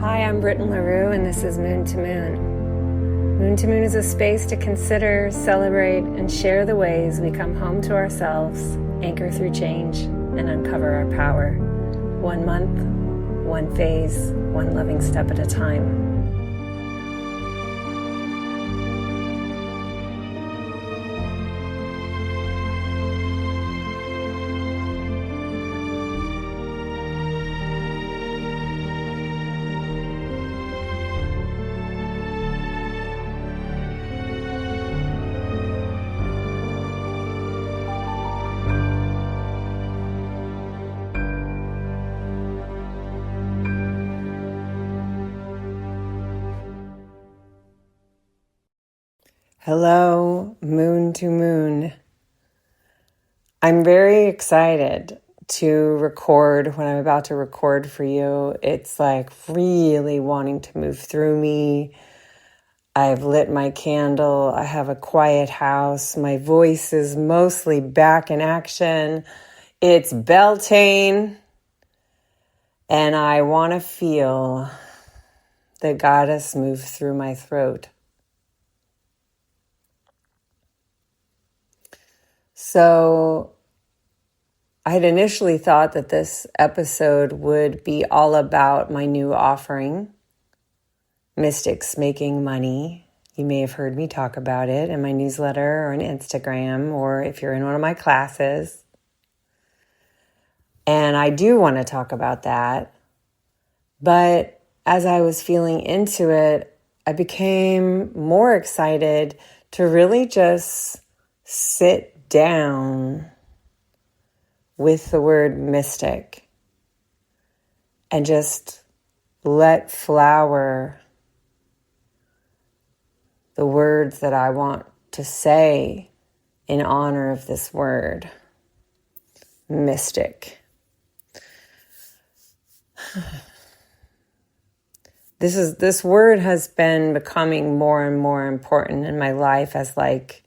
Hi, I'm Britton LaRue, and this is Moon to Moon. Moon to Moon is a space to consider, celebrate, and share the ways we come home to ourselves, anchor through change, and uncover our power. 1 month, one phase, one loving step at a time. Hello, Moon to Moon. I'm very excited to record what I'm about to record for you. It's like really wanting to move through me. I've lit my candle. I have a quiet house. My voice is mostly back in action. It's Beltane. And I want to feel the goddess move through my throat. So I had initially thought that this episode would be all about my new offering, Mystics Making Money. You may have heard me talk about it in my newsletter or on Instagram, or if you're in one of my classes. And I do want to talk about that. But as I was feeling into it, I became more excited to really just sit down with the word mystic and just let flower the words that I want to say in honor of this word, mystic. This word has been becoming more and more important in my life as like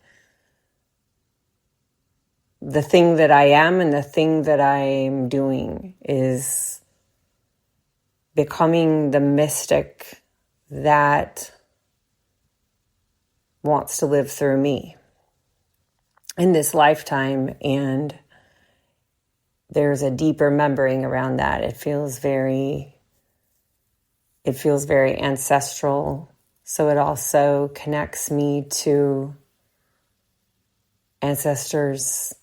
the thing that I am and the thing that I'm doing is becoming the mystic that wants to live through me in this lifetime. And there's a deep remembering around that. It feels very ancestral. So it also connects me to ancestors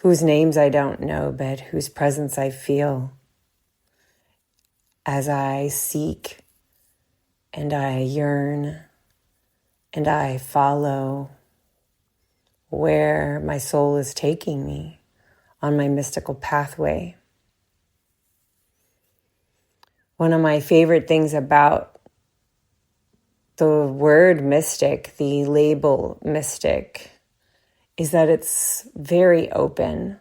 whose names I don't know, but whose presence I feel as I seek and I yearn and I follow where my soul is taking me on my mystical pathway. One of my favorite things about the word mystic, the label mystic, is that it's very open.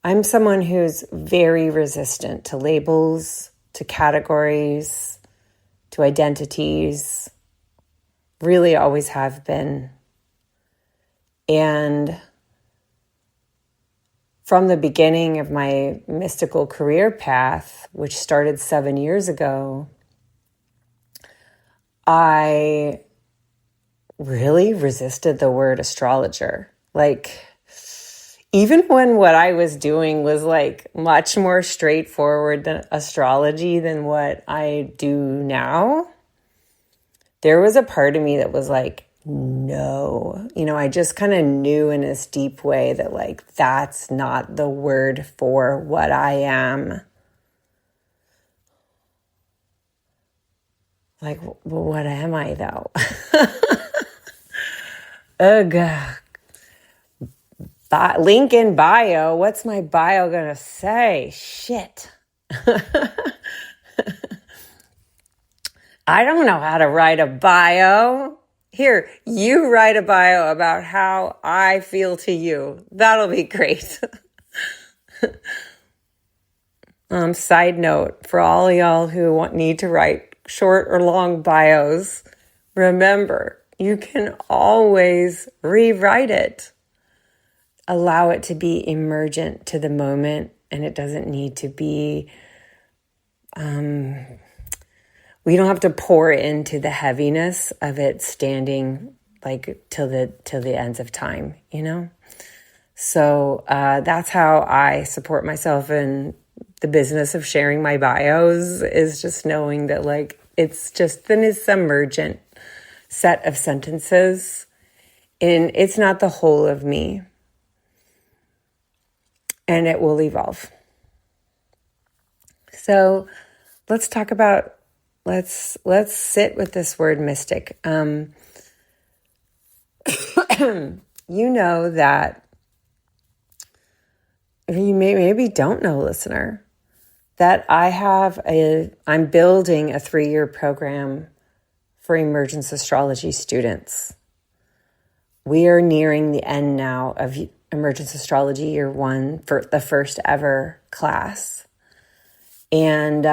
I'm someone who's very resistant to labels, to categories, to identities, really always have been. And from the beginning of my mystical career path, which started 7 years ago, I really resisted the word astrologer. Like, even when what I was doing was like much more straightforward than astrology than what I do now, there was a part of me that was like, no. I just kind of knew in this deep way that like, that's not the word for what I am. Like, well, what am I though? Ugh. Link in bio. What's my bio gonna say? Shit. I don't know how to write a bio. Here, you write a bio about how I feel to you. That'll be great. Side note, for all y'all who need to write short or long bios, remember, you can always rewrite it. Allow it to be emergent to the moment, and it doesn't need to be we don't have to pour into the heaviness of it standing like till the ends of time, you know? So that's how I support myself in the business of sharing my bios, is just knowing that like it's just an emergent set of sentences, and it's not the whole of me, and it will evolve. So let's talk about, let's sit with this word mystic. You know that, you maybe don't know, listener, that I'm building a 3-year program for emergence astrology students. We are nearing the end now of emergence astrology year 1 for the first ever class. And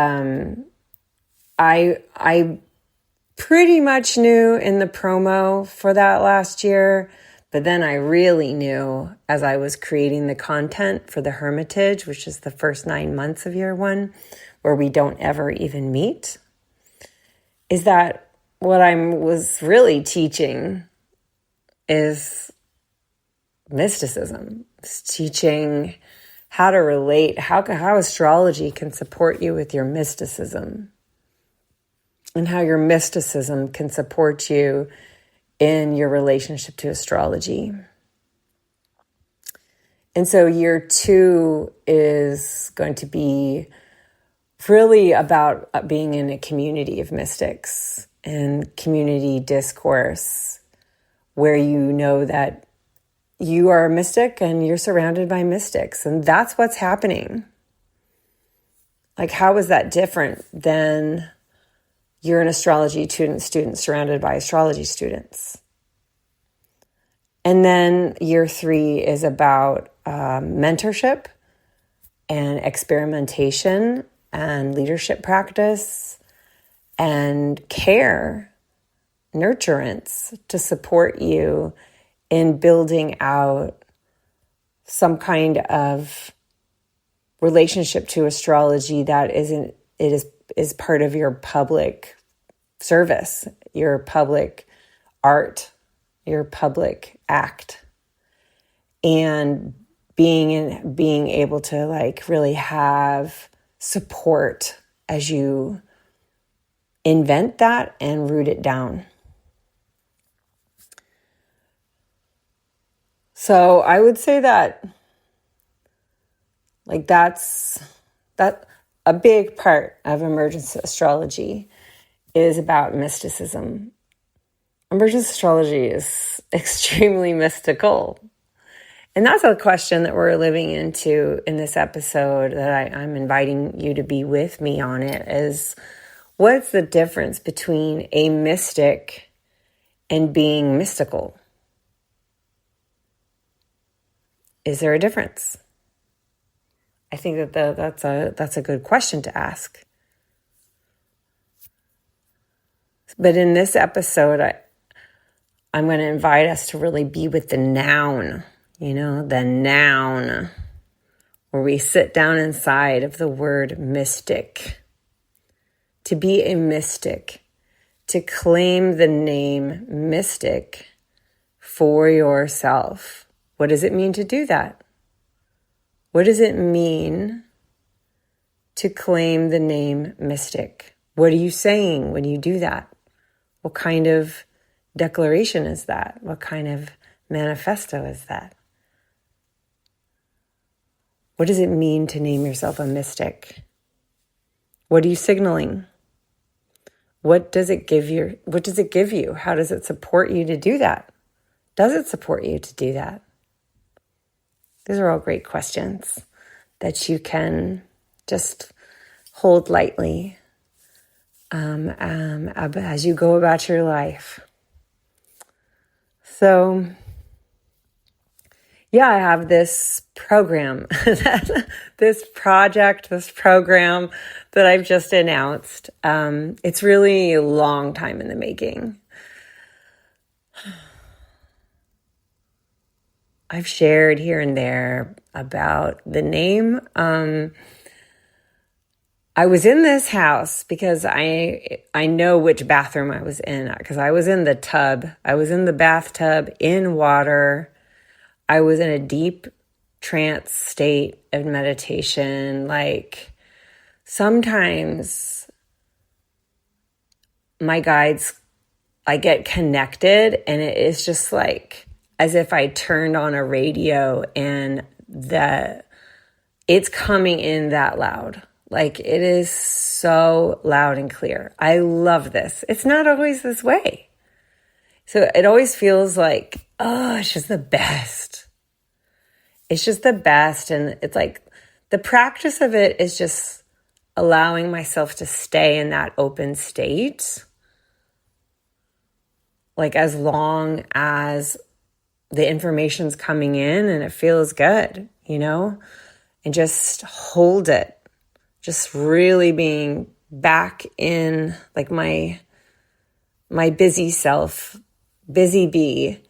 I pretty much knew in the promo for that last year, but then I really knew as I was creating the content for the Hermitage, which is the first 9 months of year 1, where we don't ever even meet, is that what I was really teaching is mysticism. It's teaching how to relate, how astrology can support you with your mysticism, and how your mysticism can support you in your relationship to astrology. And so year 2 is going to be really about being in a community of mystics and community discourse, where you know that you are a mystic and you're surrounded by mystics. And that's what's happening. Like, how is that different than you're an astrology student surrounded by astrology students? And then year 3 is about mentorship and experimentation and leadership practice and care, nurturance to support you in building out some kind of relationship to astrology that is part of your public service, your public art, your public act, and being able to like really have support as you invent that and root it down. So I would say that like that a big part of emergence astrology is about mysticism. Emergence astrology is extremely mystical. And that's a question that we're living into in this episode, that I'm inviting you to be with me on it, is what's the difference between a mystic and being mystical? Is there a difference? I think that's a good question to ask. But in this episode, I'm going to invite us to really be with the noun, the noun, where we sit down inside of the word mystic. To be a mystic, to claim the name mystic for yourself. What does it mean to do that? What does it mean to claim the name mystic? What are you saying when you do that? What kind of declaration is that? What kind of manifesto is that? What does it mean to name yourself a mystic? What are you signaling? What does it give you? What does it give you? How does it support you to do that? Does it support you to do that? These are all great questions that you can just hold lightly as you go about your life. So, yeah, I have this program, this program that I've just announced. It's really a long time in the making. I've shared here and there about the name. I was in this house because I know which bathroom I was in, because I was in the tub. I was in the bathtub in water. I was in a deep trance state of meditation. Like, sometimes my guides, I get connected and it is just like as if I turned on a radio and it's coming in that loud. Like, it is so loud and clear. I love this. It's not always this way. So it always feels like, oh, it's just the best. It's just the best. And it's like the practice of it is just allowing myself to stay in that open state. Like, as long as the information's coming in and it feels good, and just hold it. Just really being back in like my busy self, busy bee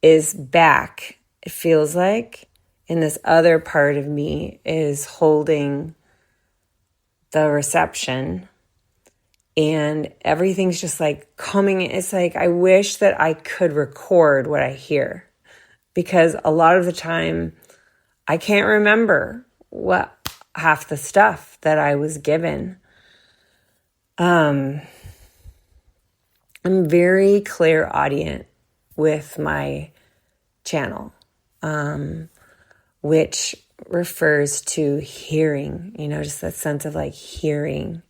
is back. It feels like, and this other part of me is holding the reception, and everything's just like coming. It's like, I wish that I could record what I hear, because a lot of the time I can't remember what half the stuff that I was given. I'm very clairaudient with my channel, which refers to hearing, just that sense of like hearing.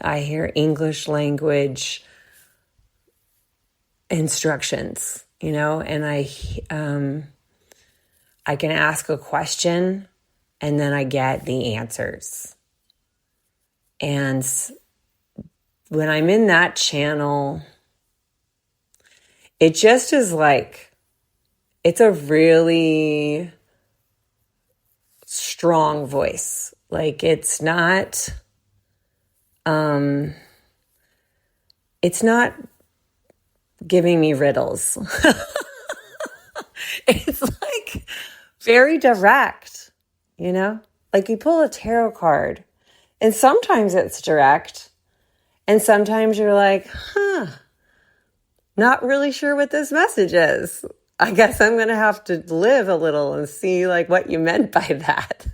I hear English language instructions, and I can ask a question and then I get the answers. And when I'm in that channel, it just is like, it's a really strong voice. Like, it's not giving me riddles. It's like very direct, like you pull a tarot card and sometimes it's direct and sometimes you're like, not really sure what this message is. I guess I'm going to have to live a little and see like what you meant by that.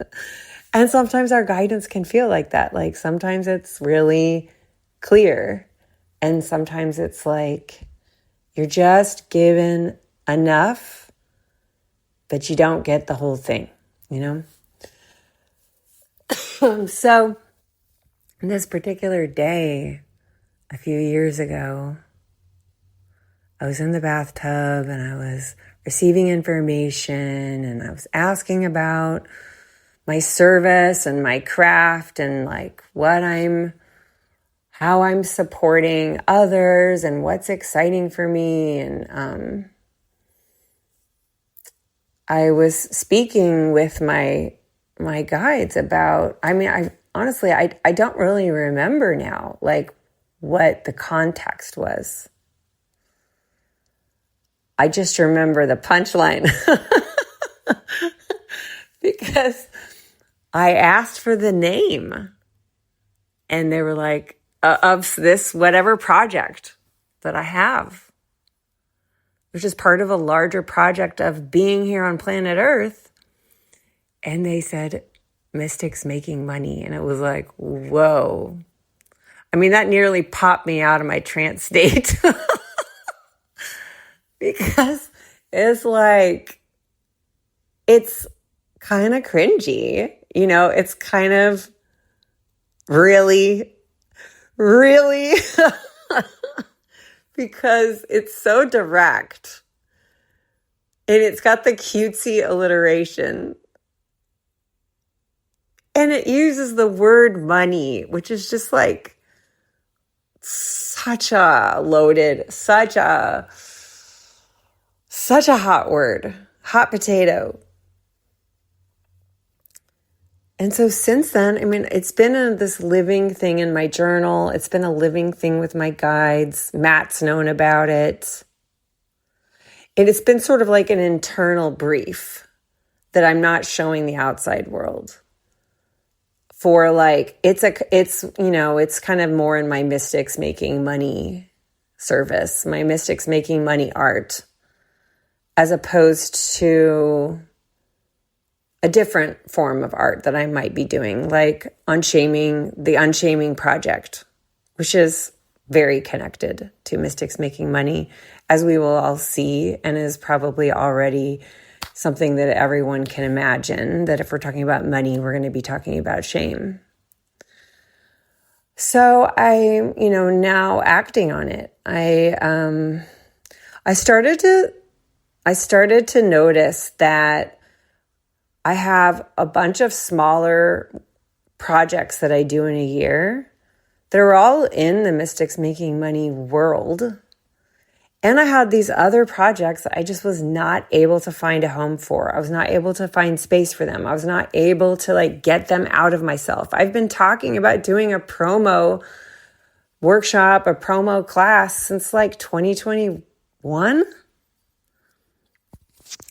And sometimes our guidance can feel like that. Like, sometimes it's really clear and sometimes it's like you're just given enough, but you don't get the whole thing, So this particular day, a few years ago, I was in the bathtub and I was receiving information and I was asking about my service and my craft and like how I'm supporting others and what's exciting for me. And I was speaking with my guides about, I honestly don't really remember now, like what the context was. I just remember the punchline because I asked for the name and they were like, of this whatever project that I have, which is part of a larger project of being here on planet Earth. And they said, Mystics Making Money. And it was like, whoa. That nearly popped me out of my trance state. Because it's like, it's kind of cringy, it's kind of really, really, because it's so direct and it's got the cutesy alliteration and it uses the word money, which is just like such a loaded, such a hot word, hot potato. And so since then, it's been this living thing in my journal. It's been a living thing with my guides. Matt's known about it. And it's been sort of like an internal brief that I'm not showing the outside world for like, it's kind of more in my Mystics Making Money service, my Mystics Making Money art, as opposed to a different form of art that I might be doing, like the Unshaming Project, which is very connected to Mystics Making Money, as we will all see, and is probably already something that everyone can imagine, that if we're talking about money, we're going to be talking about shame. So I, now acting on it, I started to notice that I have a bunch of smaller projects that I do in a year that are all in the Mystics Making Money world. And I had these other projects that I just was not able to find a home for. I was not able to find space for them. I was not able to get them out of myself. I've been talking about doing a promo workshop, a promo class since 2021.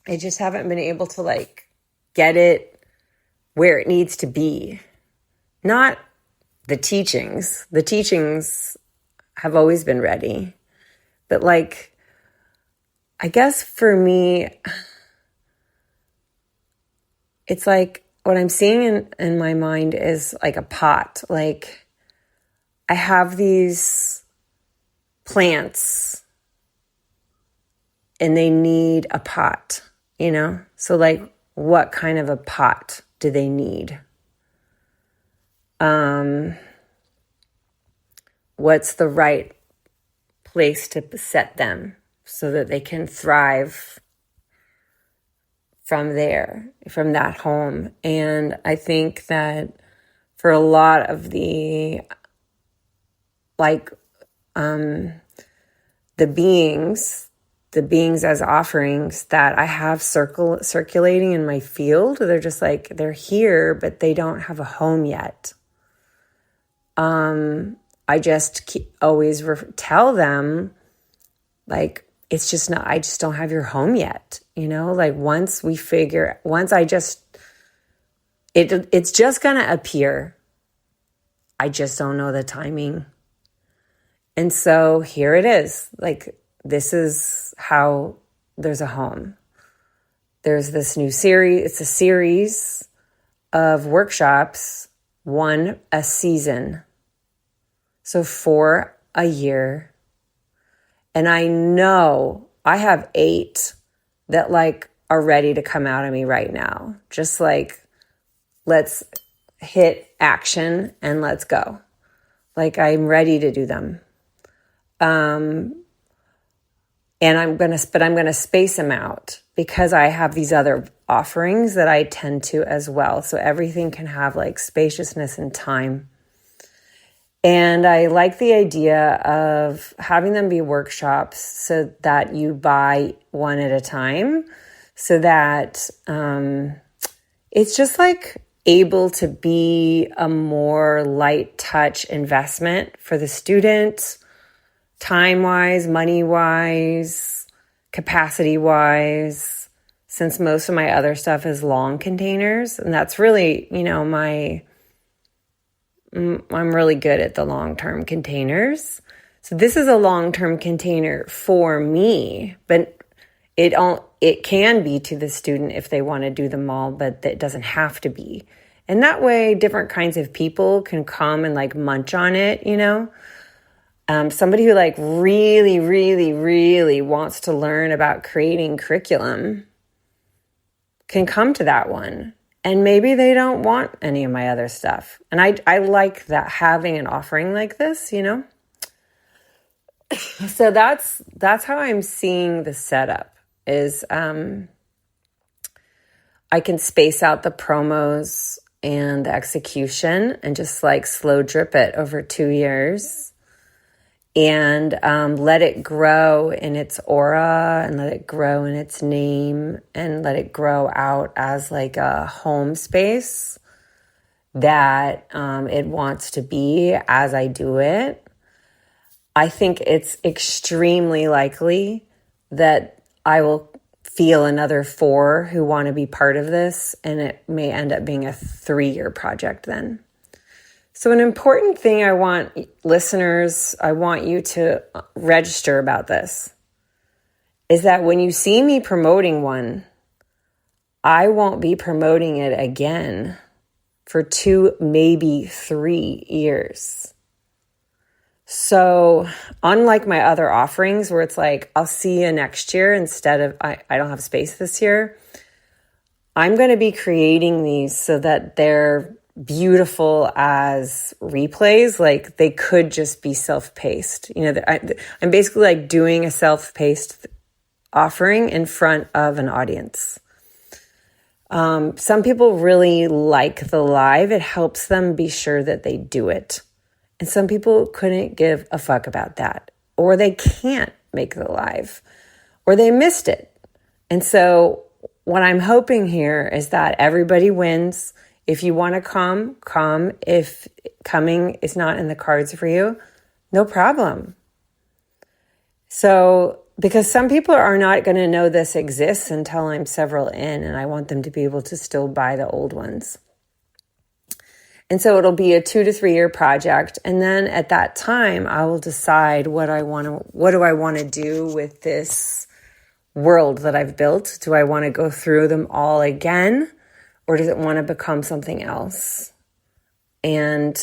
I just haven't been able to get it where it needs to be. Not the teachings. The teachings have always been ready. But I guess for me, it's what I'm seeing in my mind is a pot. I have these plants and they need a pot, So what kind of a pot do they need? What's the right place to set them so that they can thrive from there, from that home? And I think that for a lot of the the beings as offerings that I have circulating in my field, they're just they're here, but they don't have a home yet. I just always tell them, it's just not, I just don't have your home yet. Once it's just going to appear. I just don't know the timing. And so here it is. This is how there's a home. There's this new series. It's a series of workshops, one a season. So for a year. And I know I have 8 that are ready to come out of me right now. Just let's hit action and let's go. I'm ready to do them. And I'm going to space them out because I have these other offerings that I tend to as well. So everything can have spaciousness and time. And I like the idea of having them be workshops so that you buy one at a time, so that it's just able to be a more light touch investment for the student, time-wise, money-wise, capacity-wise, since most of my other stuff is long containers. And that's really, I'm really good at the long-term containers. So this is a long-term container for me, but it can be to the student if they want to do them all, but it doesn't have to be. And that way, different kinds of people can come and munch on it, Somebody who really, really, really wants to learn about creating curriculum can come to that one. And maybe they don't want any of my other stuff. And I like that, having an offering like this, So that's how I'm seeing the setup is I can space out the promos and the execution and just slow drip it over 2 years. And let it grow in its aura and let it grow in its name and let it grow out as a home space that it wants to be as I do it. I think it's extremely likely that I will feel another 4 who want to be part of this, and it may end up being a 3-year project then. So an important thing I want you to register about this is that when you see me promoting one, I won't be promoting it again for 2, maybe 3 years. So unlike my other offerings where it's like, I'll see you next year instead of, I don't have space this year, I'm going to be creating these so that they're beautiful as replays. Like they could just be self-paced. I'm basically like doing a self-paced offering in front of an audience. Some people really like the live. It helps them be sure that they do it. And some people couldn't give a fuck about that, or they can't make the live, or they missed it. And so what I'm hoping here is that everybody wins. If you want to come. If coming is not in the cards for you, no problem. So, because some people are not going to know this exists until I'm several in, and I want them to be able to still buy the old ones. And so it'll be a 2 to 3 year project. And then at that time, I will decide what do I want to do with this world that I've built? Do I want to go through them all again? Or does it want to become something else? And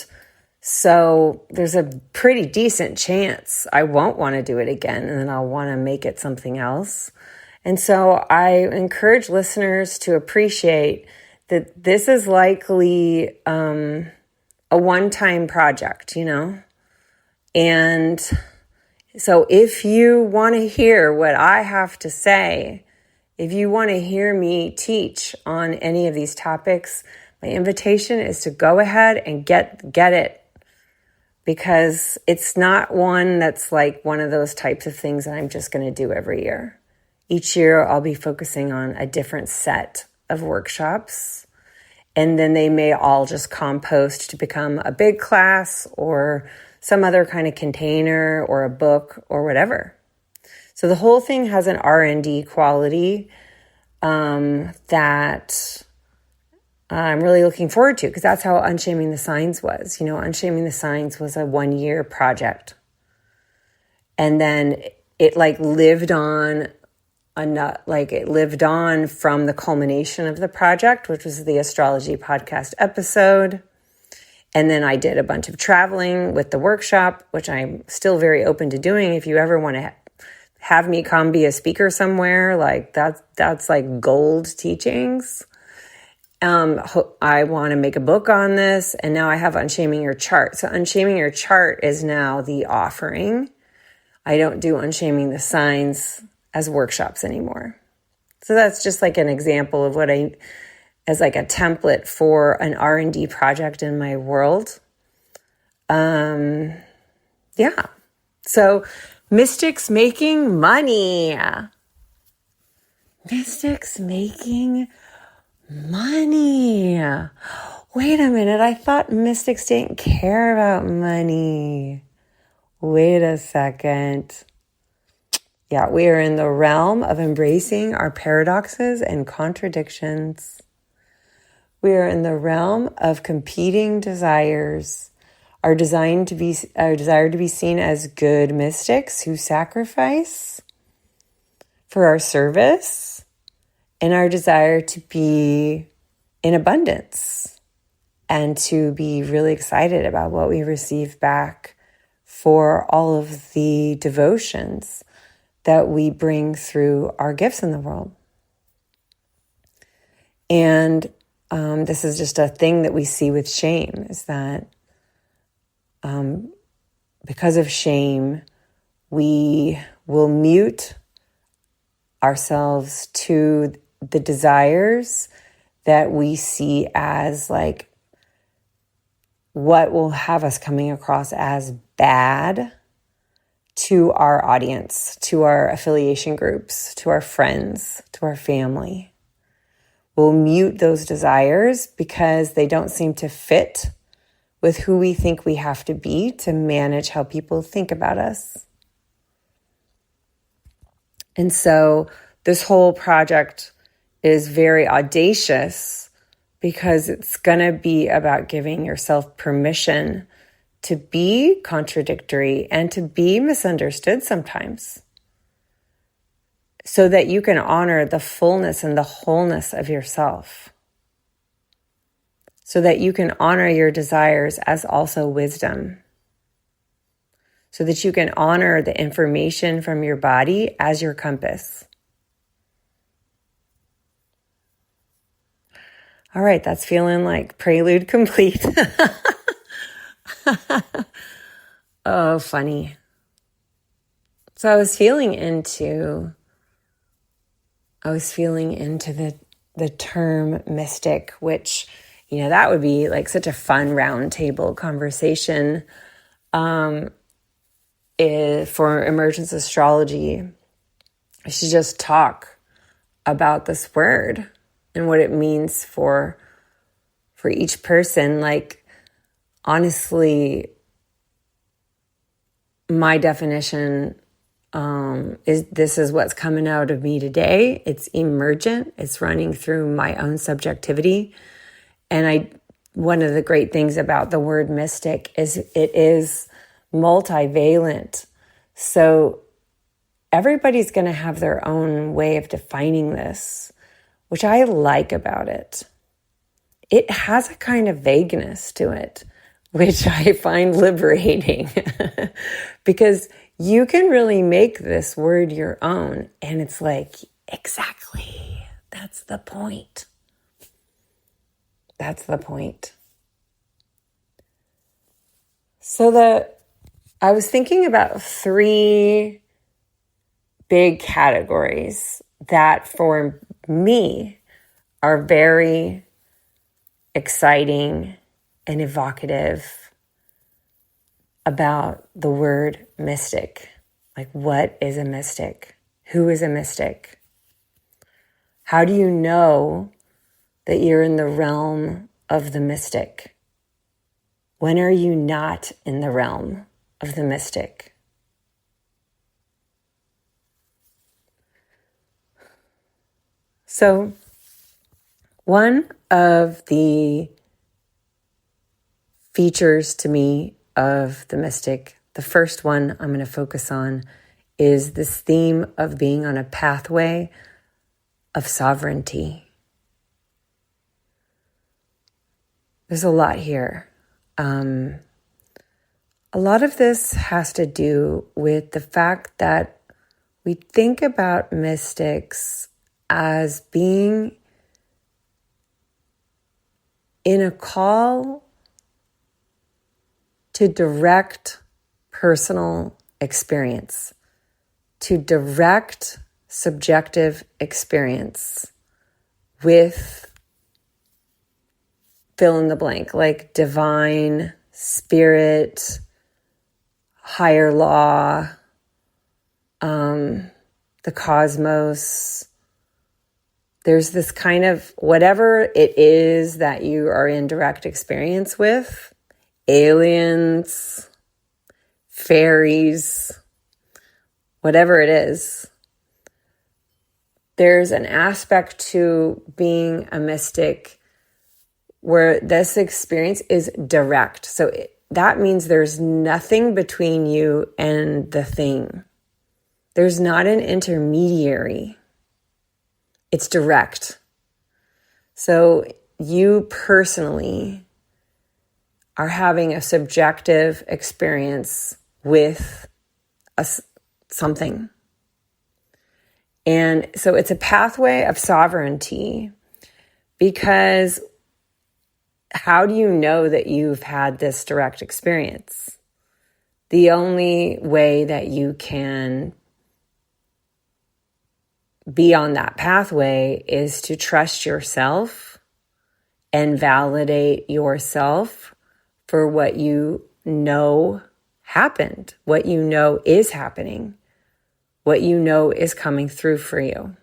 so there's a pretty decent chance I won't want to do it again, and then I'll want to make it something else. And so I encourage listeners to appreciate that this is likely a one-time project, And so if you want to hear what I have to say, if you want to hear me teach on any of these topics, my invitation is to go ahead and get it. Because it's not one that's like one of those types of things that I'm just going to do every year. Each year, I'll be focusing on a different set of workshops. And then they may all just compost to become a big class or some other kind of container or a book or whatever. So the whole thing has an R&D quality that I'm really looking forward to, because that's how Unshaming the Signs was. Unshaming the Signs was a 1-year project. And then it lived on from the culmination of the project, which was the astrology podcast episode. And then I did a bunch of traveling with the workshop, which I'm still very open to doing. If you ever want to have me come be a speaker somewhere, that's like gold teachings. I want to make a book on this, and now I have Unshaming Your Chart. So Unshaming Your Chart is now the offering. I don't do Unshaming the Signs as workshops anymore. So that's just like an example of as like a template for an R&D project in my world. Yeah. So mystics making money. Mystics making money. Wait a minute. I thought mystics didn't care about money. Wait a second. Yeah, we are in the realm of embracing our paradoxes and contradictions. We are in the realm of competing desires. Our desire to be seen as good mystics who sacrifice for our service, and our desire to be in abundance and to be really excited about what we receive back for all of the devotions that we bring through our gifts in the world. And this is just a thing that we see with shame, is that because of shame, we will mute ourselves to the desires that we see as like what will have us coming across as bad to our audience, to our affiliation groups, to our friends, to our family. We'll mute those desires because they don't seem to fit with who we think we have to be to manage how people think about us. And so this whole project is very audacious because it's going to be about giving yourself permission to be contradictory and to be misunderstood sometimes, so that you can honor the fullness and the wholeness of yourself, so that you can honor your desires as also wisdom, so that you can honor the information from your body as your compass. All right, that's feeling like prelude complete. Oh, funny. So I was feeling into the term mystic, which, that would be like such a fun roundtable conversation for emergence astrology. I should just talk about this word and what it means for each person. Like, honestly, my definition is what's coming out of me today. It's emergent. It's running through my own subjectivity. And one of the great things about the word mystic is it is multivalent. So everybody's going to have their own way of defining this, which I like about it. It has a kind of vagueness to it, which I find liberating because you can really make this word your own. And it's like, exactly, that's the point. That's the point. So I was thinking about 3 big categories that for me are very exciting and evocative about the word mystic. Like, what is a mystic? Who is a mystic? How do you know that you're in the realm of the mystic? When are you not in the realm of the mystic? So, one of the features to me of the mystic, the first one I'm going to focus on, is this theme of being on a pathway of sovereignty. There's a lot here. A lot of this has to do with the fact that we think about mystics as being in a call to direct personal experience, to direct subjective experience with fill in the blank, like divine, spirit, higher law, the cosmos. There's this kind of whatever it is that you are in direct experience with, aliens, fairies, whatever it is. There's an aspect to being a mystic where this experience is direct. So that means there's nothing between you and the thing. There's not an intermediary. It's direct. So you personally are having a subjective experience with something. And so it's a pathway of sovereignty, because how do you know that you've had this direct experience? The only way that you can be on that pathway is to trust yourself and validate yourself for what you know happened, what you know is happening, what you know is coming through for you.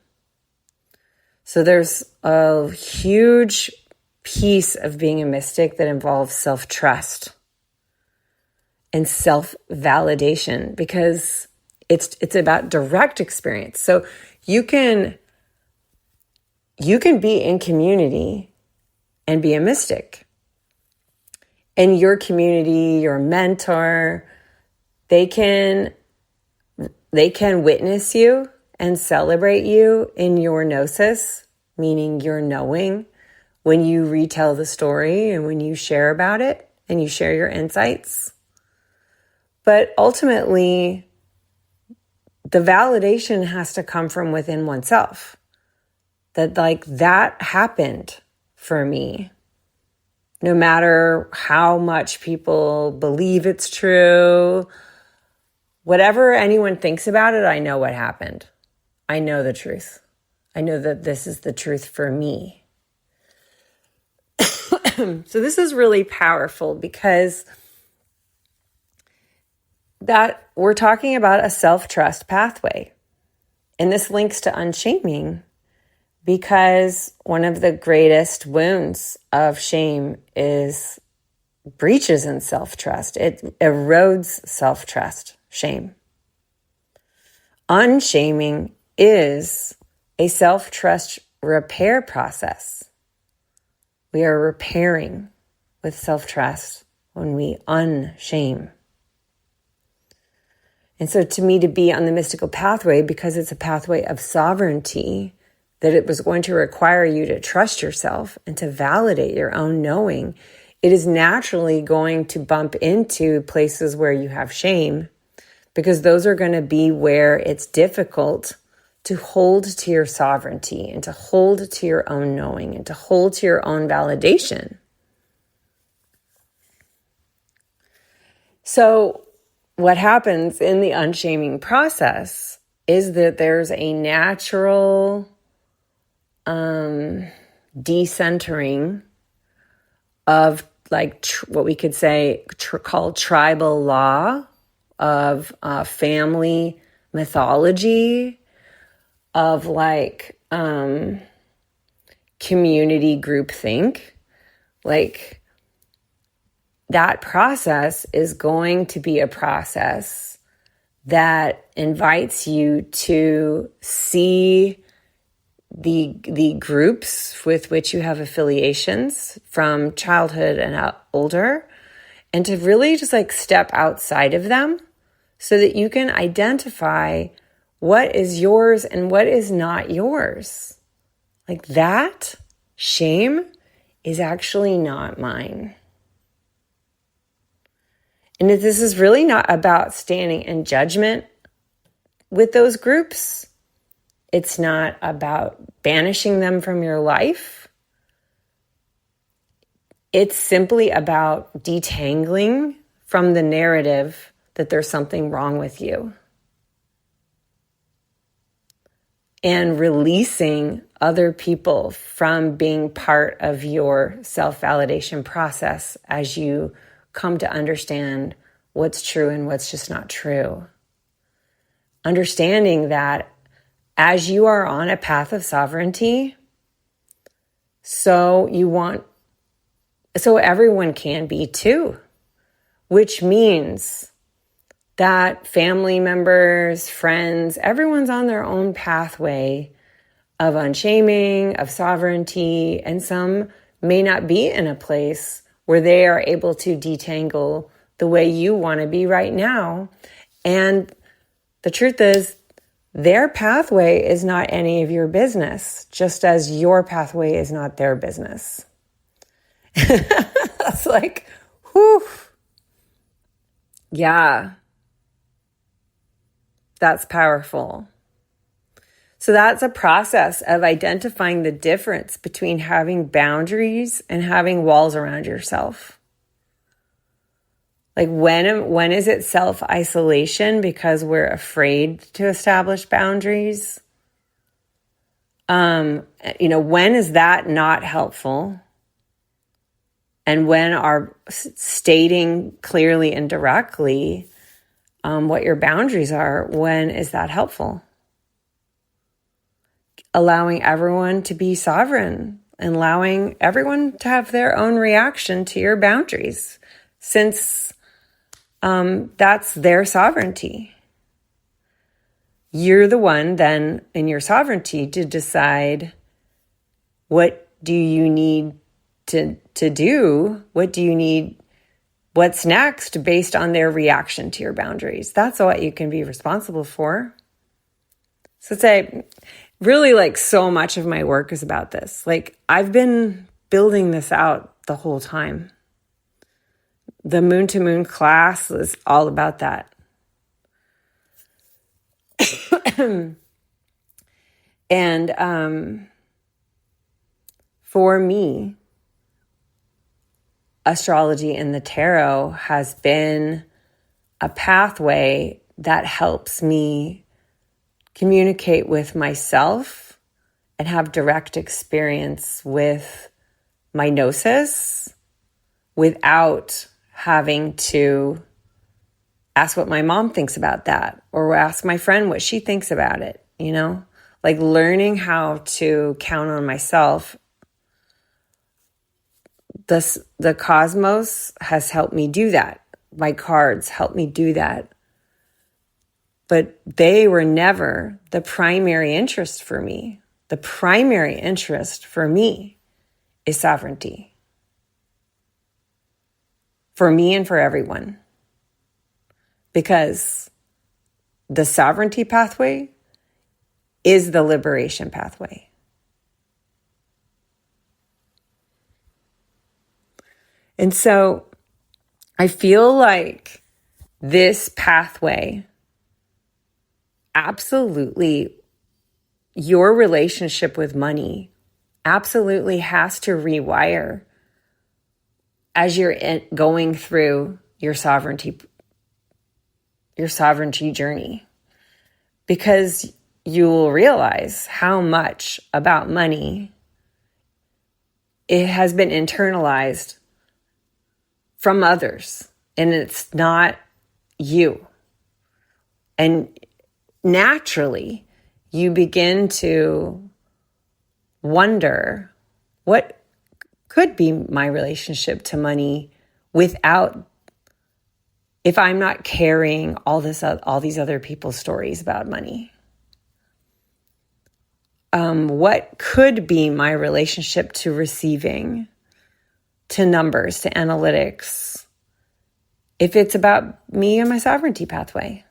So there's a huge piece of being a mystic that involves self-trust and self-validation, because it's about direct experience. So you can be in community and be a mystic. And your community, your mentor, they can witness you and celebrate you in your gnosis, meaning your knowing, when you retell the story and when you share about it and you share your insights. But ultimately, the validation has to come from within oneself. That that happened for me. No matter how much people believe it's true, whatever anyone thinks about it, I know what happened. I know the truth. I know that this is the truth for me. So this is really powerful because that we're talking about a self-trust pathway. And this links to unshaming because one of the greatest wounds of shame is breaches in self-trust. It erodes self-trust, shame. Unshaming is a self-trust repair process. We are repairing with self-trust when we unshame. And so to me, to be on the mystical pathway, because it's a pathway of sovereignty, that it was going to require you to trust yourself and to validate your own knowing, it is naturally going to bump into places where you have shame, because those are going to be where it's difficult to hold to your sovereignty and to hold to your own knowing and to hold to your own validation. So what happens in the unshaming process is that there's a natural decentering of what we could say called tribal law, of family mythology, of community groupthink. That process is going to be a process that invites you to see the groups with which you have affiliations from childhood and older, and to really just step outside of them so that you can identify what is yours and what is not yours. That shame is actually not mine. And this is really not about standing in judgment with those groups. It's not about banishing them from your life. It's simply about detangling from the narrative that there's something wrong with you, and releasing other people from being part of your self-validation process as you come to understand what's true and what's just not true. Understanding that as you are on a path of sovereignty, so everyone can be too, which means that family members, friends, everyone's on their own pathway of unshaming, of sovereignty, and some may not be in a place where they are able to detangle the way you want to be right now. And the truth is, their pathway is not any of your business, just as your pathway is not their business. That's whew. Yeah. That's powerful. So that's a process of identifying the difference between having boundaries and having walls around yourself. When is it self-isolation because we're afraid to establish boundaries? When is that not helpful? And when are stating clearly and directly what your boundaries are, when is that helpful? Allowing everyone to be sovereign and allowing everyone to have their own reaction to your boundaries, since that's their sovereignty. You're the one then in your sovereignty to decide what do you need to do? What do you need? What's next based on their reaction to your boundaries? That's what you can be responsible for. So say, really, like, so much of my work is about this. Like, I've been building this out the whole time. The Moon to Moon class is all about that. And for me, astrology and the tarot has been a pathway that helps me communicate with myself and have direct experience with my gnosis without having to ask what my mom thinks about that or ask my friend what she thinks about it, you know? Like, learning how to count on myself. The cosmos has helped me do that. My cards helped me do that. But they were never the primary interest for me. The primary interest for me is sovereignty. For me and for everyone. Because the sovereignty pathway is the liberation pathway. And so I feel like this pathway, absolutely, your relationship with money absolutely has to rewire as you're going through your sovereignty journey, because you will realize how much about money it has been internalized from others, and it's not you. And naturally, you begin to wonder, what could be my relationship to money without, if I'm not carrying all these other people's stories about money? What could be my relationship to receiving, to numbers, to analytics, if it's about me and my sovereignty pathway?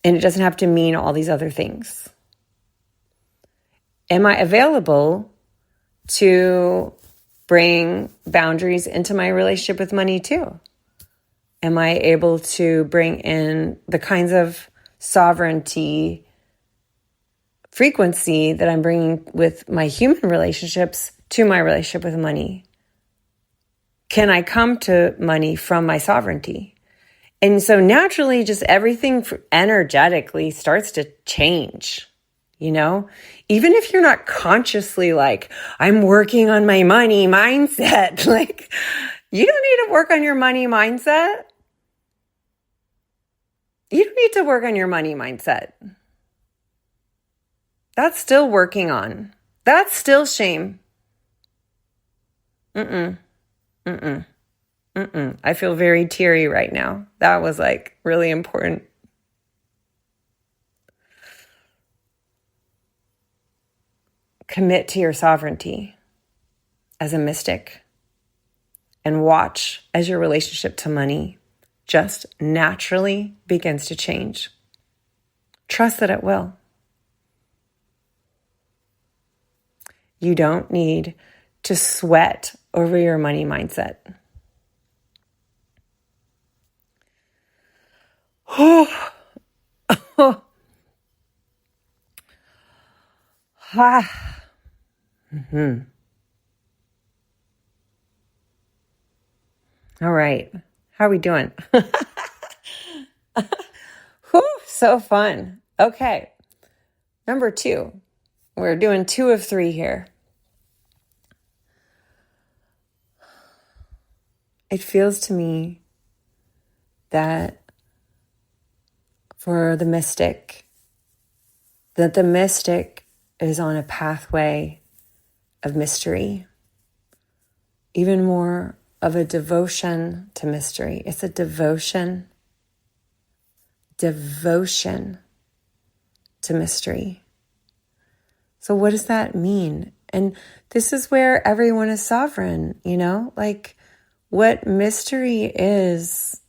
And it doesn't have to mean all these other things. Am I available to bring boundaries into my relationship with money too? Am I able to bring in the kinds of sovereignty frequency that I'm bringing with my human relationships to my relationship with money? Can I come to money from my sovereignty? And so naturally, just everything energetically starts to change, you know? Even if you're not consciously like, I'm working on my money mindset, like, you don't need to work on your money mindset. You don't need to work on your money mindset. That's still working on. That's still shame. I feel very teary right now. That was like really important. Commit to your sovereignty as a mystic and watch as your relationship to money just naturally begins to change. Trust that it will. You don't need to sweat over your money mindset. All right. How are we doing? So fun. Okay. Number 2. We're doing 2 of 3 here. It feels to me that for the mystic, that the mystic is on a pathway of mystery, even more of a devotion to mystery. It's a devotion to mystery. So what does that mean? And this is where everyone is sovereign, you know? Like what mystery is,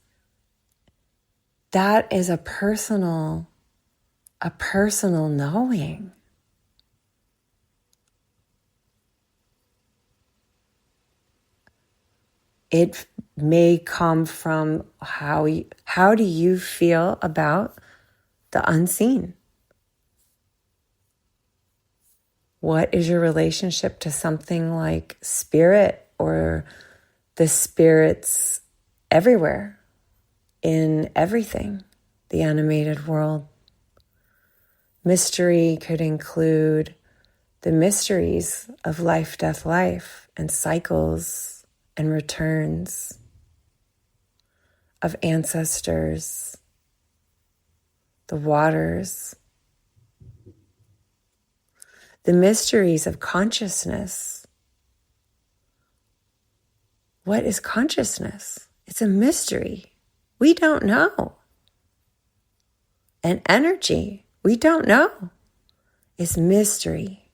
that is a personal knowing. It may come from how do you feel about the unseen? What is your relationship to something like spirit or the spirits everywhere in everything, the animated world? Mystery could include the mysteries of life, death, life, and cycles and returns of ancestors, the waters, the mysteries of consciousness. What is consciousness? It's a mystery. We don't know. And energy, we don't know. It's mystery.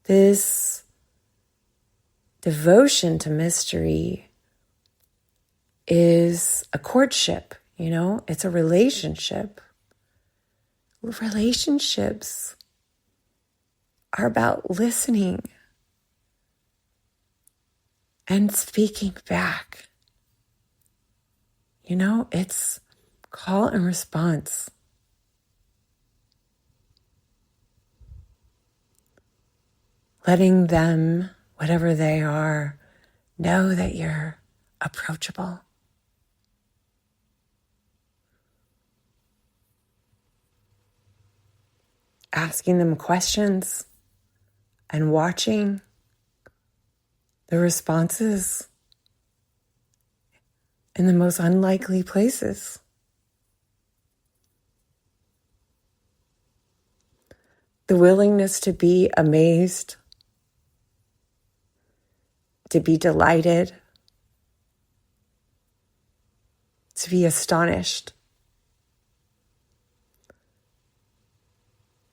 This devotion to mystery is a courtship, you know? It's a relationship. Relationships are about listening and speaking back. You know, it's call and response. Letting them, whatever they are, know that you're approachable. Asking them questions and watching the responses in the most unlikely places. The willingness to be amazed, to be delighted, to be astonished.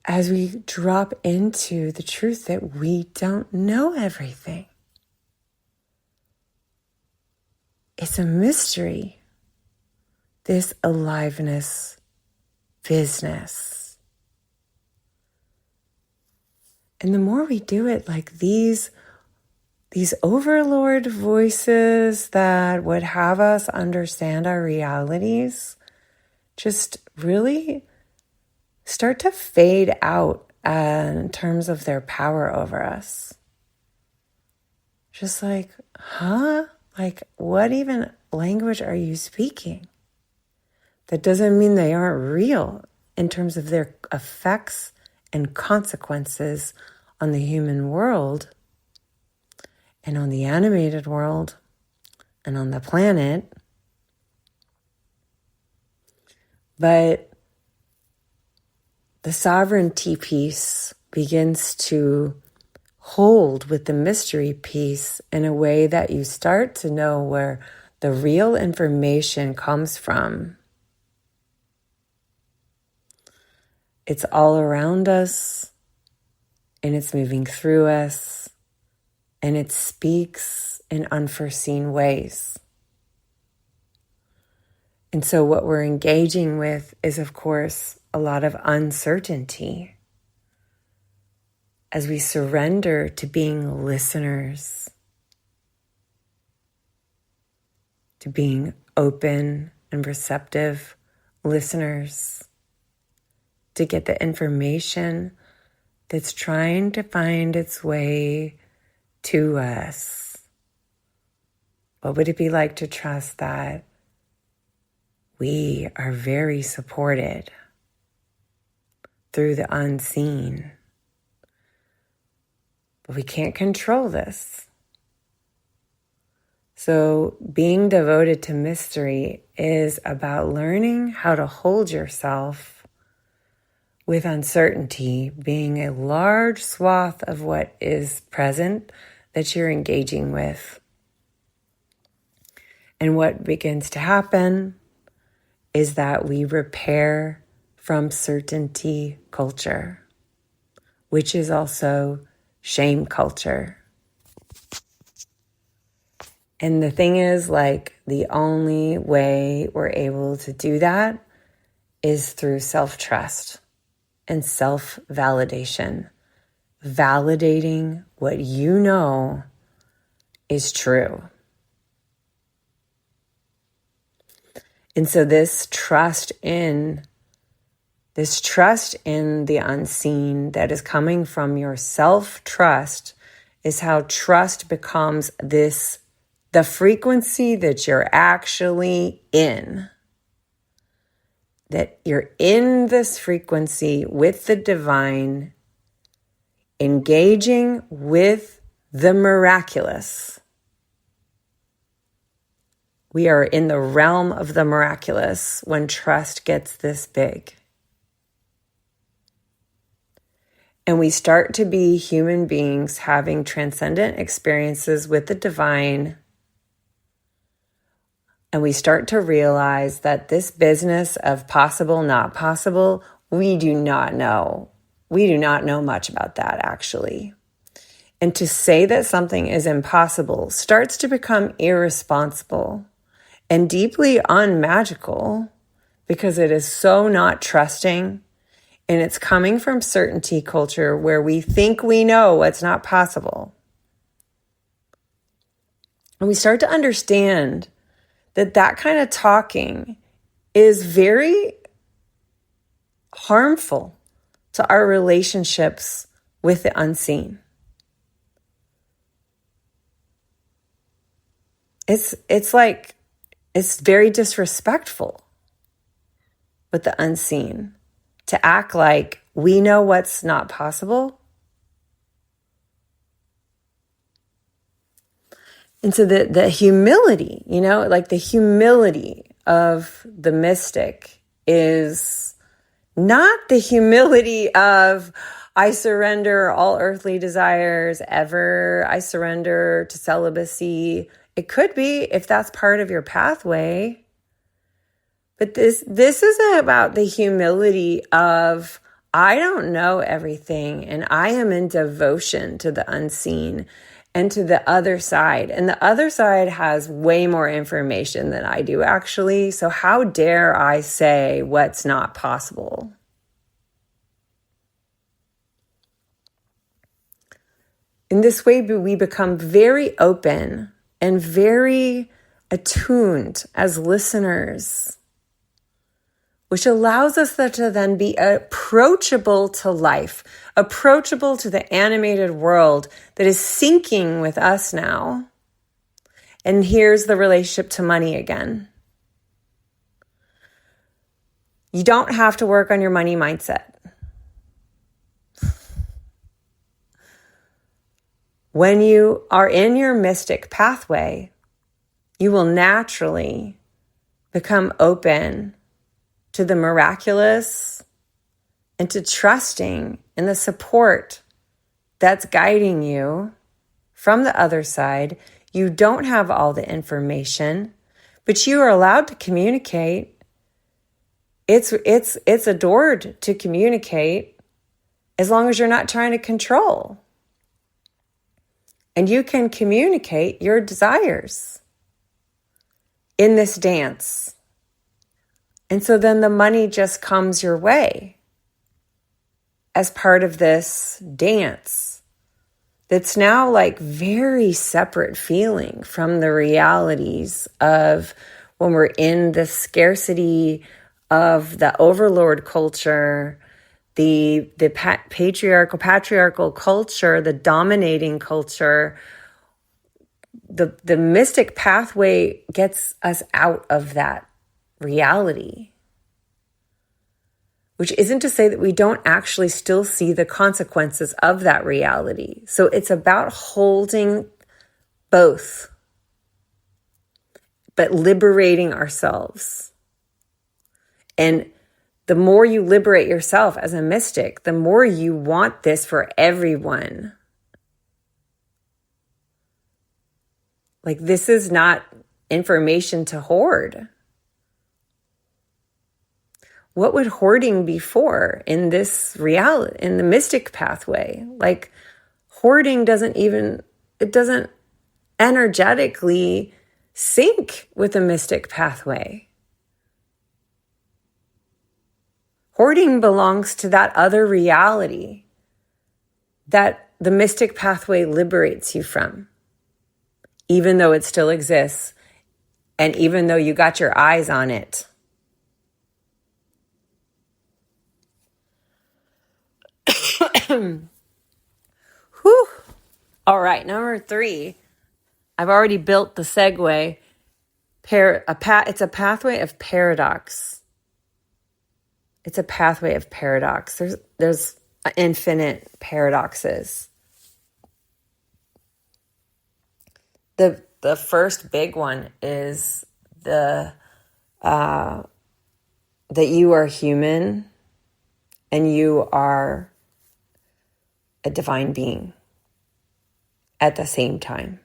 As we drop into the truth that we don't know everything. It's a mystery, this aliveness business. And the more we do it, like these overlord voices that would have us understand our realities just really start to fade out in terms of their power over us. Just like, huh? Like, what even language are you speaking? That doesn't mean they aren't real in terms of their effects and consequences on the human world and on the animated world and on the planet. But the sovereignty piece begins to hold with the mystery piece in a way that you start to know where the real information comes from. It's all around us, and it's moving through us, and it speaks in unforeseen ways. And so what we're engaging with is, of course, a lot of uncertainty as we surrender to being listeners, to being open and receptive listeners, to get the information that's trying to find its way to us. What would it be like to trust that we are very supported through the unseen? But we can't control this. So being devoted to mystery is about learning how to hold yourself with uncertainty, being a large swath of what is present that you're engaging with. And what begins to happen is that we repair from certainty culture. which is also shame culture. And the thing is, like, the only way we're able to do that is through self-trust and self-validation. Validating what you know is true. And so this trust in the unseen that is coming from your self-trust is how trust becomes the frequency that you're actually in. That you're in this frequency with the divine, engaging with the miraculous. We are in the realm of the miraculous when trust gets this big. And we start to be human beings having transcendent experiences with the divine. And we start to realize that this business of possible, not possible, we do not know. We do not know much about that, actually. And to say that something is impossible starts to become irresponsible and deeply unmagical because it is so not trusting, and it's coming from certainty culture where we think we know what's not possible. And we start to understand that kind of talking is very harmful to our relationships with the unseen. It's very disrespectful with the unseen to act like we know what's not possible. And so the humility, like the humility of the mystic is not the humility of, I surrender all earthly desires ever. I surrender to celibacy. It could be if that's part of your pathway. But this isn't about the humility of, I don't know everything and I am in devotion to the unseen and to the other side. And the other side has way more information than I do, actually. So how dare I say what's not possible? In this way, we become very open and very attuned as listeners, which allows us to then be approachable to life, approachable to the animated world that is syncing with us now. And here's the relationship to money again. You don't have to work on your money mindset. When you are in your mystic pathway, you will naturally become open to the miraculous and to trusting in the support that's guiding you from the other side. You don't have all the information, but you are allowed to communicate. It's adored to communicate as long as you're not trying to control. And you can communicate your desires in this dance. And so then the money just comes your way as part of this dance that's now like very separate feeling from the realities of when we're in the scarcity of the overlord culture, the patriarchal culture, the dominating culture. The mystic pathway gets us out of that reality, which isn't to say that we don't actually still see the consequences of that reality. So it's about holding both, but liberating ourselves. And the more you liberate yourself as a mystic, the more you want this for everyone. Like, this is not information to hoard. what would hoarding be for in this reality, in the mystic pathway? Like, hoarding doesn't energetically sync with the mystic pathway. Hoarding belongs to that other reality that the mystic pathway liberates you from, even though it still exists and even though you got your eyes on it. Whew. All right, number 3. I've already built the segue. It's a pathway of paradox. It's a pathway of paradox. There's infinite paradoxes. The first big one is that you are human and you are a divine being at the same time.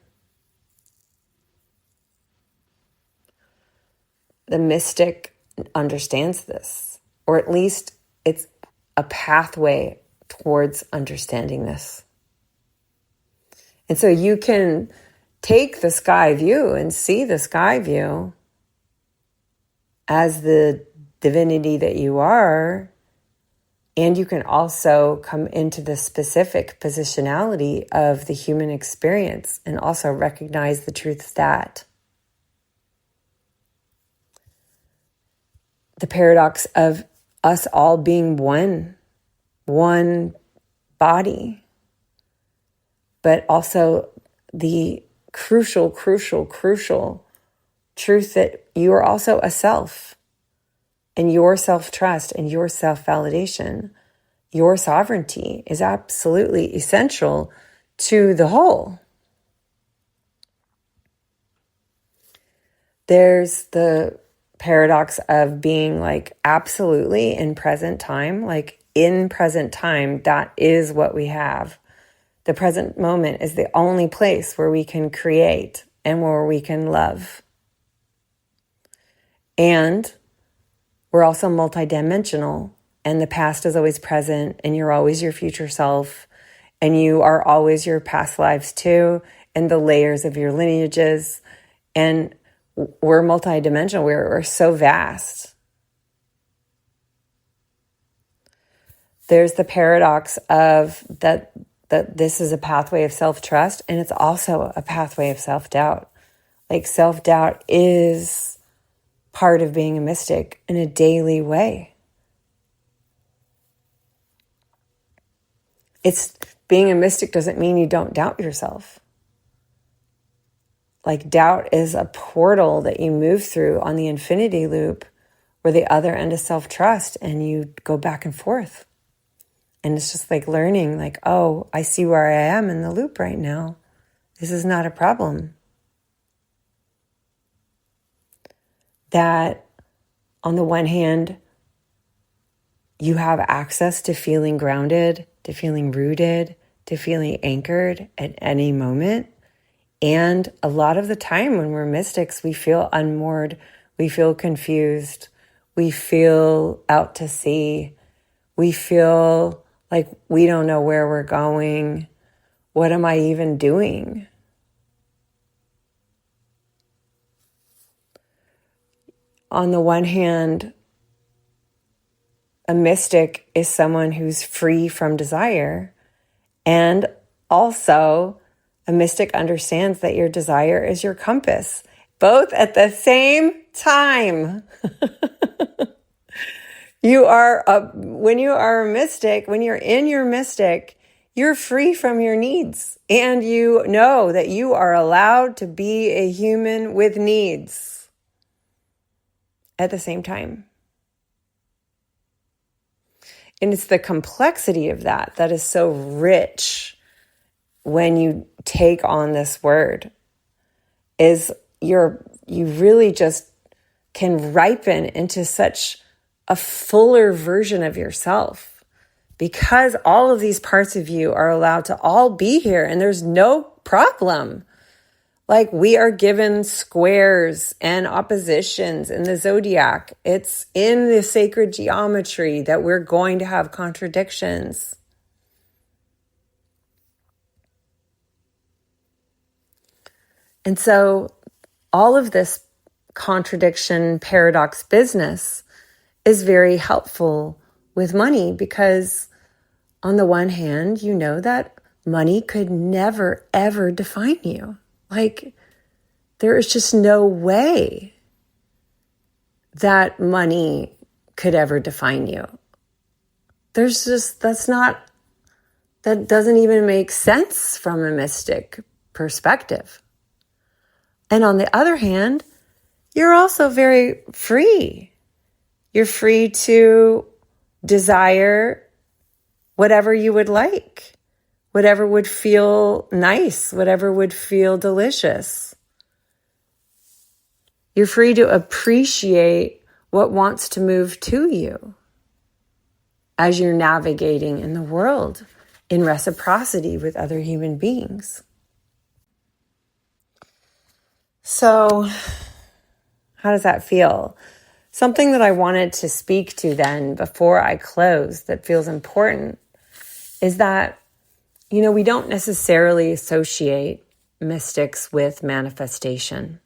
The mystic understands this, or at least it's a pathway towards understanding this. And so you can take the sky view and see the sky view as the divinity that you are. And you can also come into the specific positionality of the human experience and also recognize the truth that the paradox of us all being one body, but also the crucial truth that you are also a self, and your self-trust and your self-validation, your sovereignty is absolutely essential to the whole. There's the paradox of being like absolutely in present time, like in present time, that is what we have. The present moment is the only place where we can create and where we can love. And we're also multidimensional, and the past is always present, and you're always your future self, and you are always your past lives too, and the layers of your lineages. And we're multidimensional. We're so vast. There's the paradox of that this is a pathway of self-trust, and it's also a pathway of self-doubt. Like, self-doubt is part of being a mystic in a daily way. It's being a mystic doesn't mean you don't doubt yourself. Like, doubt is a portal that you move through on the infinity loop, where the other end is self-trust, and you go back and forth. And it's just like learning, like, oh, I see where I am in the loop right now. This is not a problem. That on the one hand, you have access to feeling grounded, to feeling rooted, to feeling anchored at any moment. And a lot of the time when we're mystics, we feel unmoored, we feel confused, we feel out to sea, we feel like we don't know where we're going. What am I even doing? On the one hand, a mystic is someone who's free from desire. And also, a mystic understands that your desire is your compass, both at the same time. When you are a mystic, when you're in your mystic, you're free from your needs. And you know that you are allowed to be a human with needs at the same time. And it's the complexity of that is so rich when you take on this word, is you really just can ripen into such a fuller version of yourself, because all of these parts of you are allowed to all be here, and there's no problem. Like we are given squares and oppositions in the zodiac. It's in the sacred geometry that we're going to have contradictions. And so all of this contradiction, paradox business is very helpful with money because on the one hand, you know that money could never, ever define you. Like there is just no way that money could ever define you. That doesn't even make sense from a mystic perspective. And on the other hand, you're also very free. You're free to desire whatever you would like, whatever would feel nice, whatever would feel delicious. You're free to appreciate what wants to move to you as you're navigating in the world in reciprocity with other human beings. So, how does that feel? Something that I wanted to speak to then before I close that feels important is that, we don't necessarily associate mystics with manifestation.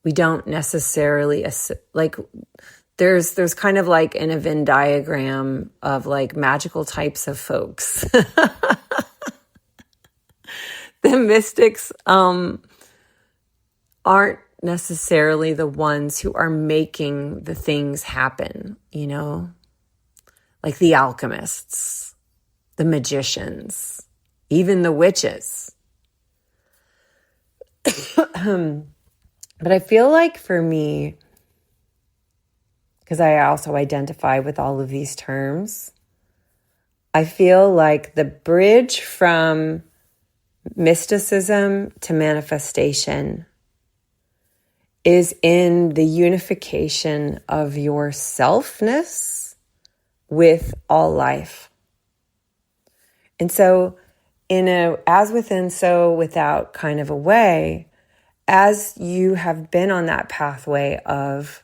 We don't necessarily, there's kind of like in a Venn diagram of like magical types of folks. The mystics aren't necessarily the ones who are making the things happen, like the alchemists, the magicians, even the witches. But I feel like for me, because I also identify with all of these terms, I feel like the bridge from mysticism to manifestation is in the unification of your selfness with all life. And so in a as within, so without kind of a way, as you have been on that pathway of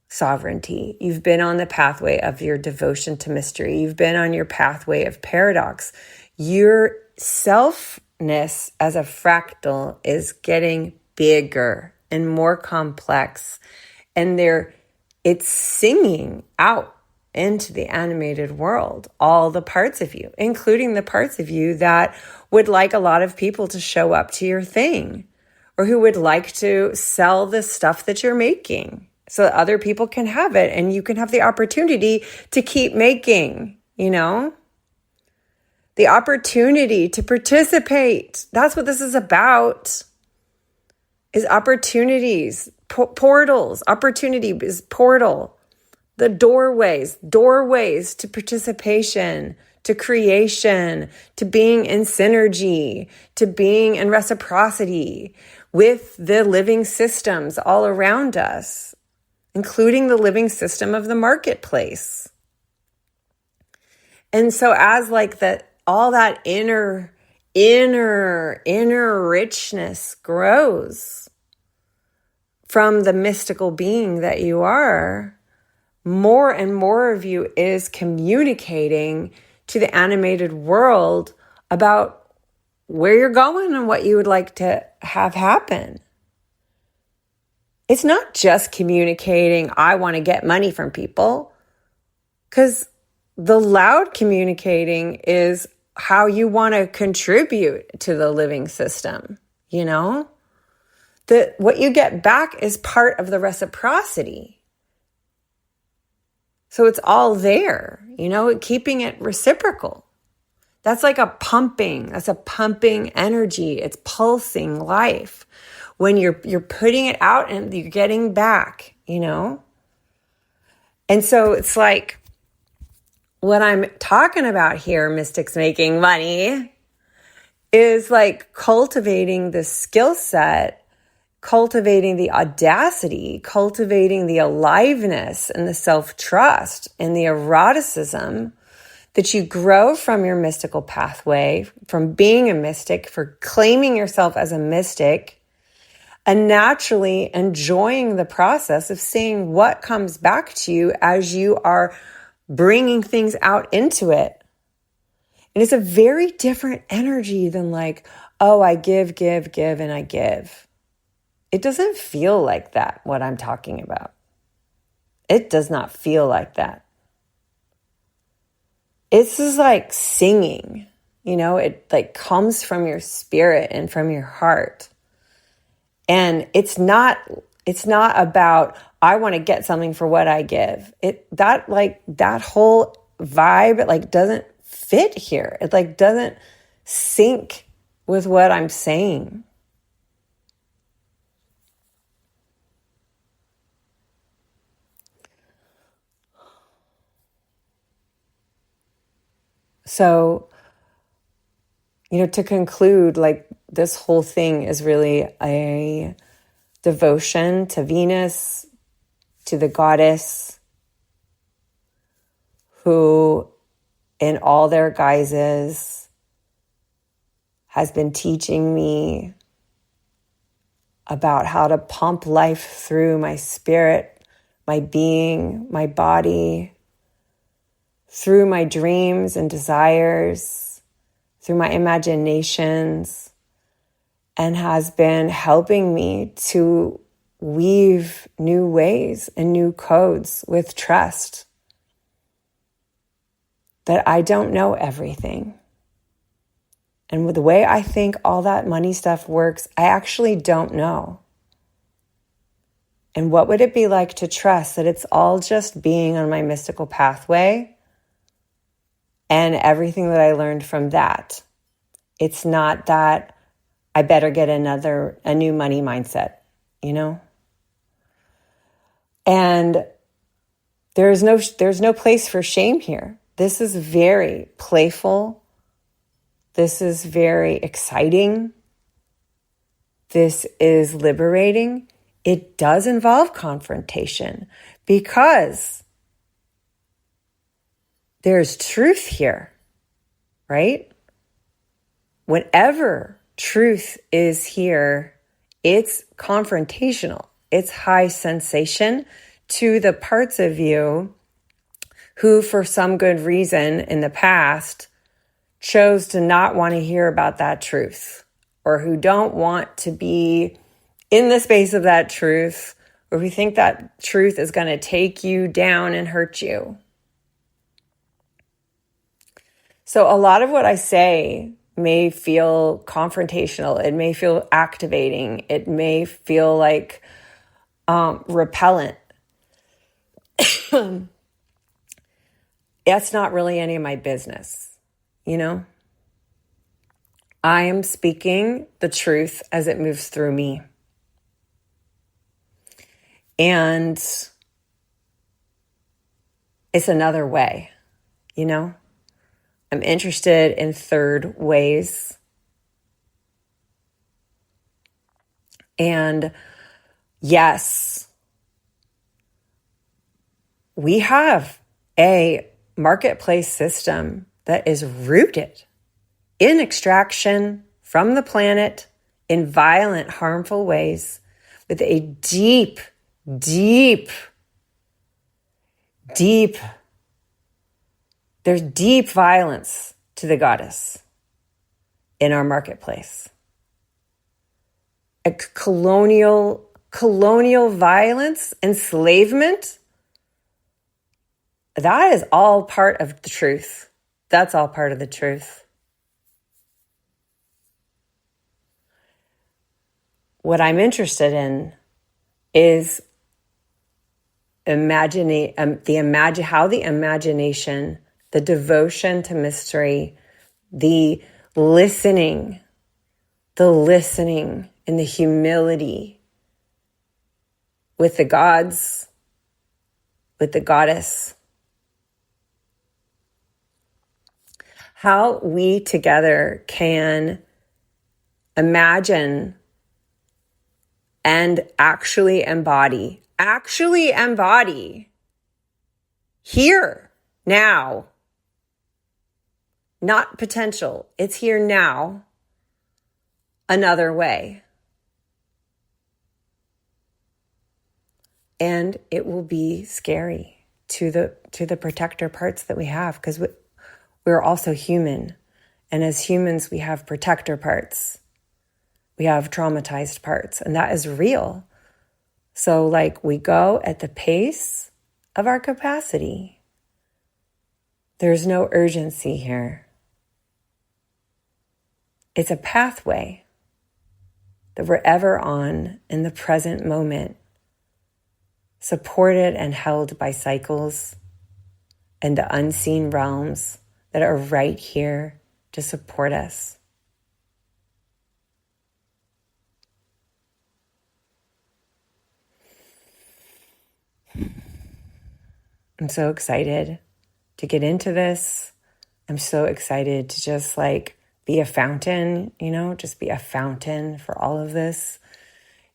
sovereignty, you've been on the pathway of your devotion to mystery, you've been on your pathway of paradox, your selfness as a fractal is getting bigger and more complex, and it's singing out into the animated world, all the parts of you, including the parts of you that would like a lot of people to show up to your thing, or who would like to sell the stuff that you're making so that other people can have it and you can have the opportunity to keep making, the opportunity to participate. That's what this is about, is opportunities, portals. Opportunity is portal. The doorways to participation, to creation, to being in synergy, to being in reciprocity with the living systems all around us, including the living system of the marketplace. And so as all that inner richness grows from the mystical being that you are, more and more of you is communicating to the animated world about where you're going and what you would like to have happen. It's not just communicating, I want to get money from people, because the loud communicating is how you want to contribute to the living system, That what you get back is part of the reciprocity. So it's all there, keeping it reciprocal. That's like that's a pumping energy. It's pulsing life when you're putting it out and you're getting back, And so it's like what I'm talking about here, mystics making money, is like cultivating the skill set, cultivating the audacity, cultivating the aliveness and the self-trust and the eroticism that you grow from your mystical pathway, from being a mystic, for claiming yourself as a mystic, and naturally enjoying the process of seeing what comes back to you as you are bringing things out into it. And it's a very different energy than like, oh, I give, and I give. It doesn't feel like that, what I'm talking about. It does not feel like that. It's just like singing, it like comes from your spirit and from your heart. And it's not about, I want to get something for what I give. That whole vibe, it like doesn't fit here. It like doesn't sync with what I'm saying. So, to conclude, like this whole thing is really a devotion to Venus, to the goddess, who in all their guises has been teaching me about how to pump life through my spirit, my being, my body, through my dreams and desires, through my imaginations, and has been helping me to weave new ways and new codes with trust that I don't know everything. And with the way I think all that money stuff works, I actually don't know. And what would it be like to trust that it's all just being on my mystical pathway and everything that I learned from that? It's not that I better get a new money mindset, And there's no place for shame here. This is very playful. This is very exciting. This is liberating. It does involve confrontation because there's truth here, right? Whenever truth is here, it's confrontational. It's high sensation to the parts of you who, for some good reason in the past, chose to not want to hear about that truth, or who don't want to be in the space of that truth, or who think that truth is going to take you down and hurt you. So a lot of what I say may feel confrontational. It may feel activating. It may feel like repellent. That's not really any of my business, I am speaking the truth as it moves through me. And it's another way, I'm interested in third ways. And yes, we have a marketplace system that is rooted in extraction from the planet in violent, harmful ways, with a deep, there's deep violence to the goddess in our marketplace. A colonial violence, enslavement, that is all part of the truth. That's all part of the truth. What I'm interested in is how the imagination, the devotion to mystery, the listening and the humility with the gods, with the goddess, how we together can imagine and actually embody here, now, not potential. It's here now, another way. And it will be scary to the protector parts that we have, because we're also human. And as humans, we have protector parts. We have traumatized parts, and that is real. So we go at the pace of our capacity. There's no urgency here. It's a pathway that we're ever on in the present moment, supported and held by cycles and the unseen realms that are right here to support us. I'm so excited to get into this. I'm so excited to just be a fountain, just be a fountain for all of this.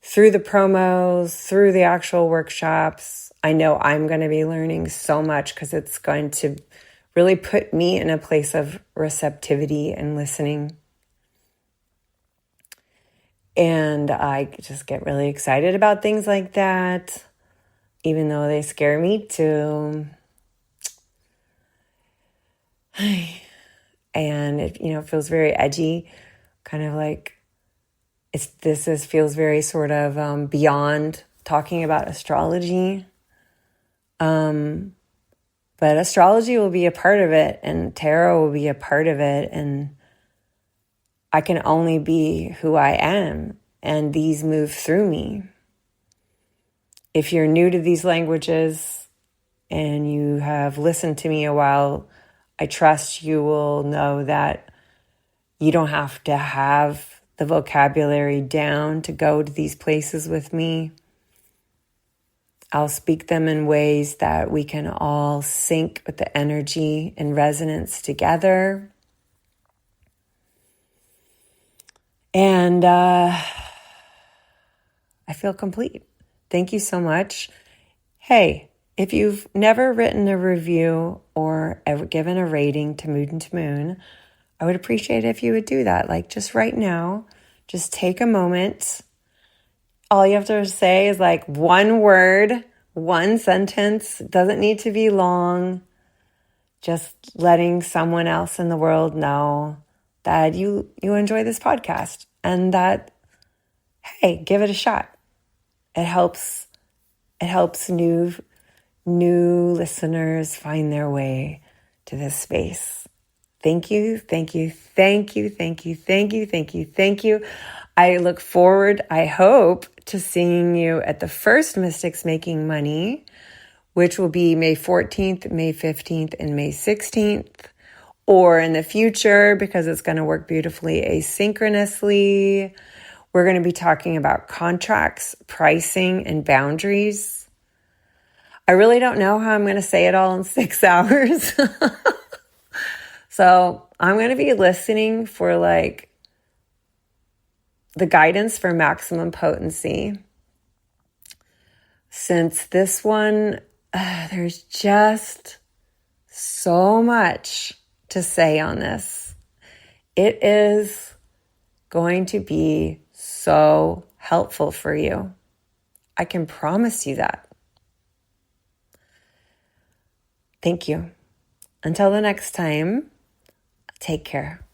Through the promos, through the actual workshops, I know I'm going to be learning so much, because it's going to really put me in a place of receptivity and listening. And I just get really excited about things like that, even though they scare me too. And it, feels very edgy, kind of feels very sort of beyond talking about astrology. But astrology will be a part of it, and tarot will be a part of it, and I can only be who I am, and these move through me. If you're new to these languages and you have listened to me a while, I trust you will know that you don't have to have the vocabulary down to go to these places with me. I'll speak them in ways that we can all sync with the energy and resonance together. And I feel complete. Thank you so much. Hey, if you've never written a review or ever given a rating to Moon to Moon, I would appreciate it if you would do that. Just right now, just take a moment. All you have to say is one word, one sentence. It doesn't need to be long. Just letting someone else in the world know that you enjoy this podcast, and that, hey, give it a shot. It helps new listeners find their way to this space. Thank you, thank you, thank you, thank you, thank you, thank you, thank you. I look forward, I hope, to seeing you at the first Mystics Making Money, which will be May 14th, May 15th, and May 16th. Or in the future, because it's going to work beautifully asynchronously, we're going to be talking about contracts, pricing, and boundaries. I really don't know how I'm going to say it all in 6 hours. So I'm going to be listening for the guidance for maximum potency. Since this one, there's just so much to say on this. It is going to be so helpful for you. I can promise you that. Thank you. Until the next time, take care.